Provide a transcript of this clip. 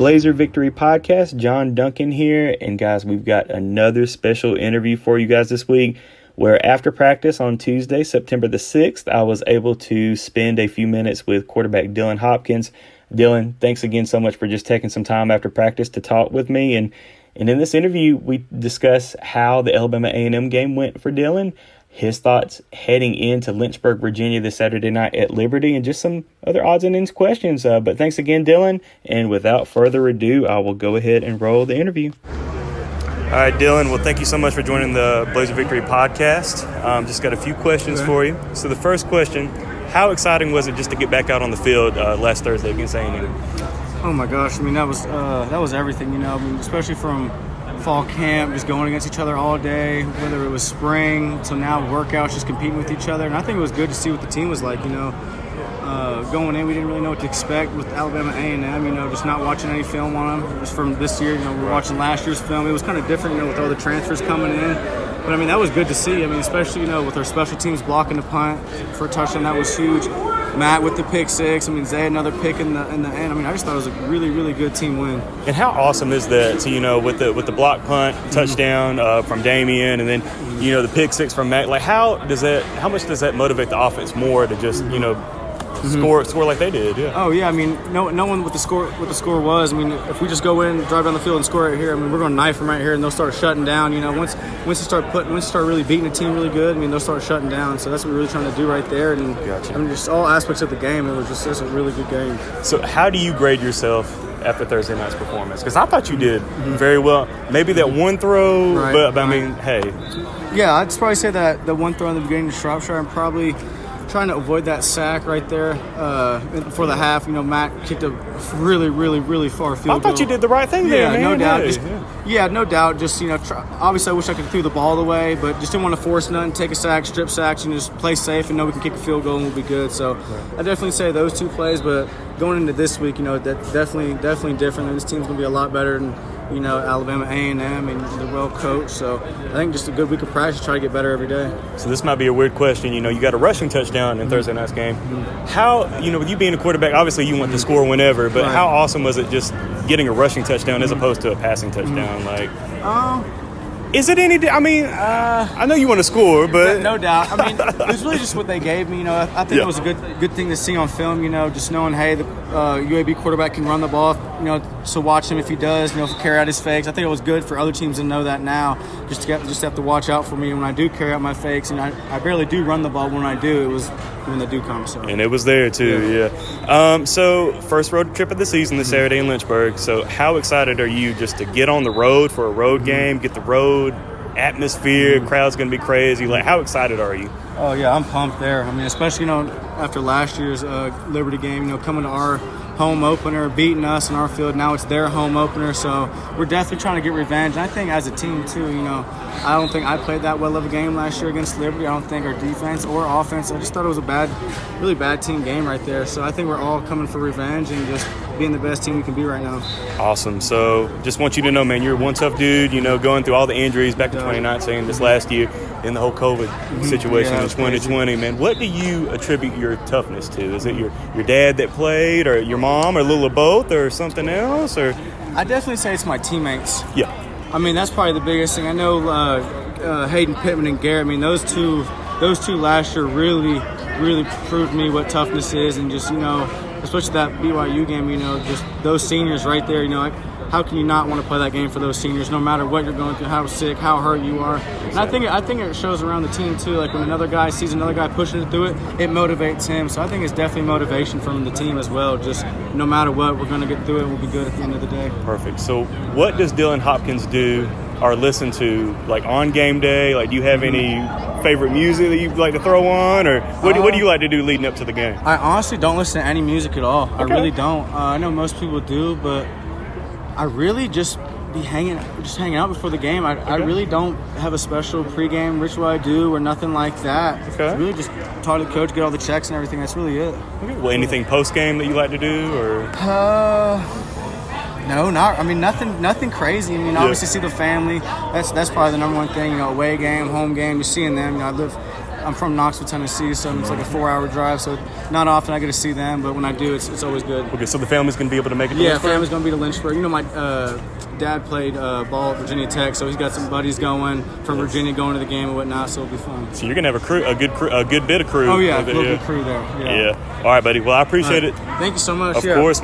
Blazer Victory Podcast. John Duncan here. And guys, we've got another special interview for you guys this week, where after practice on Tuesday, September the 6th, I was able to spend a few minutes with quarterback Dylan Hopkins. Dylan, thanks again so much for just taking some time after practice to talk with me. And in this interview, we discuss how the Alabama A&M game went for Dylan, his thoughts heading into Lynchburg, Virginia this Saturday night at Liberty, and just some other odds and ends questions. But thanks again, Dylan. And without further ado, I will go ahead and roll the interview. All right, Dylan. Well, thank you so much for joining the Blazer Victory Podcast. Just got a few questions for you. So the first question, how exciting was it just to get back out on the field last Thursday against A&M? Oh, my gosh. I mean, that was everything, you know. I mean, especially from fall camp, just going against each other all day, whether it was spring to now workouts, just competing with each other. And I think it was good to see what the team was like, you know. Going in, we didn't really know what to expect with Alabama A&M, you know, just not watching any film on them. Just from this year, you know, we were watching last year's film. It was kind of different, you know, with all the transfers coming in. But, I mean, that was good to see. I mean, especially, you know, with our special teams blocking the punt for a touchdown, that was huge. Matt with the pick six. I mean, Zay another pick in the end. I mean, I just thought it was a really, really good team win. And how awesome is that to, you know, with the block punt touchdown from Damian, and then, you know, the pick six from Matt. Like, how much does that motivate the offense more to just, you know, score like they did? Yeah. Oh yeah, I mean, no one what the score was. I mean, if we just go in, drive down the field and score right here, I mean, we're going to knife them right here, and they'll start shutting down. You know, once you start really beating the team really good, I mean, they'll start shutting down. So that's what we're really trying to do right there. And gotcha. I mean, just all aspects of the game. It was just a really good game. So how do you grade yourself after Thursday night's performance? Because I thought you did very well. Maybe that one throw, but I mean, hey. Yeah, I'd probably say that the one throw in the beginning to Shropshire, I'm probably trying to avoid that sack right there for the half. You know, Matt kicked a really, really, really far field goal. I thought you did the right thing there, man. No doubt. No doubt. Just, you know, obviously I wish I could throw the ball away, but just didn't want to force nothing, take a sack, strip sacks, and just play safe and know we can kick a field goal and we'll be good. So I definitely say those two plays, but going into this week, you know, that definitely different. This team's going to be a lot better than, you know, Alabama A&M, and they're well coached. So I think just a good week of practice, try to get better every day. So this might be a weird question. You know, you got a rushing touchdown in Thursday night's game. How, you know, with you being a quarterback, obviously you want to score whenever, but how awesome was it just getting a rushing touchdown as opposed to a passing touchdown? Like, is it any? I mean, I know you want to score, but no doubt. I mean, it was really just what they gave me. You know, I think it was a good thing to see on film. You know, just knowing, hey, the UAB quarterback can run the ball. You know, so watch him if he does. You know, carry out his fakes. I think it was good for other teams to know that now. Just have to watch out for me when I do carry out my fakes. And I barely do run the ball. When I do, it was when they do come. So. And it was there too, yeah. So first road trip of the season this Saturday in Lynchburg. So how excited are you just to get on the road for a road game, get the road atmosphere, crowd's going to be crazy. Like, how excited are you? Oh, yeah, I'm pumped there. I mean, especially, you know, after last year's Liberty game, you know, coming to our home opener, beating us in our field. Now it's their home opener, so we're definitely trying to get revenge. And I think as a team, too, you know, I don't think I played that well of a game last year against Liberty. I don't think our defense or offense, I just thought it was a really bad team game right there. So I think we're all coming for revenge and just being the best team we can be right now. Awesome. So just want you to know, man, you're one tough dude, you know, going through all the injuries back in 2019, this last year, in the whole COVID situation in 2020, man. What do you attribute your toughness to? Is it your dad that played, or your mom, or a little of both, or something else? Or I definitely say it's my teammates. Yeah. I mean, that's probably the biggest thing. I know Hayden Pittman and Garrett, I mean, those two last year really, really proved me what toughness is. And just, you know, especially that BYU game, you know, just those seniors right there, you know, how can you not want to play that game for those seniors, no matter what you're going through, how sick, how hurt you are? And I think it shows around the team too. Like when another guy sees another guy pushing it through it motivates him. So I think it's definitely motivation from the team as well. Just no matter what, we're going to get through it. We'll be good at the end of the day. Perfect. So what does Dylan Hopkins do or listen to, like, on game day? Like, do you have any favorite music that you like to throw on, or what do you like to do leading up to the game? I honestly don't listen to any music at all. Okay. I really don't. I know most people do, but I really just be hanging out before the game. I really don't have a special pregame ritual I do or nothing like that. Okay. I really just talk to the coach, get all the checks and everything. That's really it. Okay. Well, anything post game that you like to do, or? No, nothing crazy. I mean, obviously see the family. That's probably the number one thing. You know, away game, home game, you're seeing them. You know, I'm from Knoxville, Tennessee, so it's like a 4-hour drive. So not often I get to see them, but when I do, it's always good. Okay, so the family's going to be able to make it to Yeah, Lynchburg? family's going to be to Lynchburg. You know, my dad played ball at Virginia Tech, so he's got some buddies going from Virginia going to the game and whatnot, so it'll be fun. So you're going to have a good bit of crew. Oh, yeah, over a there. good crew there. Yeah. All right, buddy. Well, I appreciate it. Thank you so much. Of course, man.